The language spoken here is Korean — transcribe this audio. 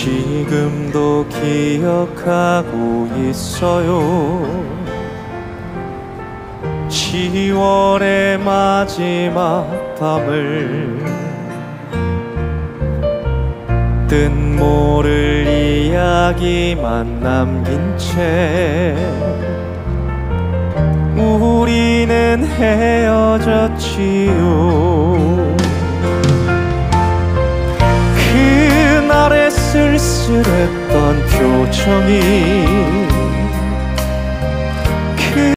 지금도 기억하고 있어요. 10월의 마지막 밤을 뜻 모를 이야기만 남긴 채 우리는 헤어졌지요. 그날의 쓸쓸했던 표정이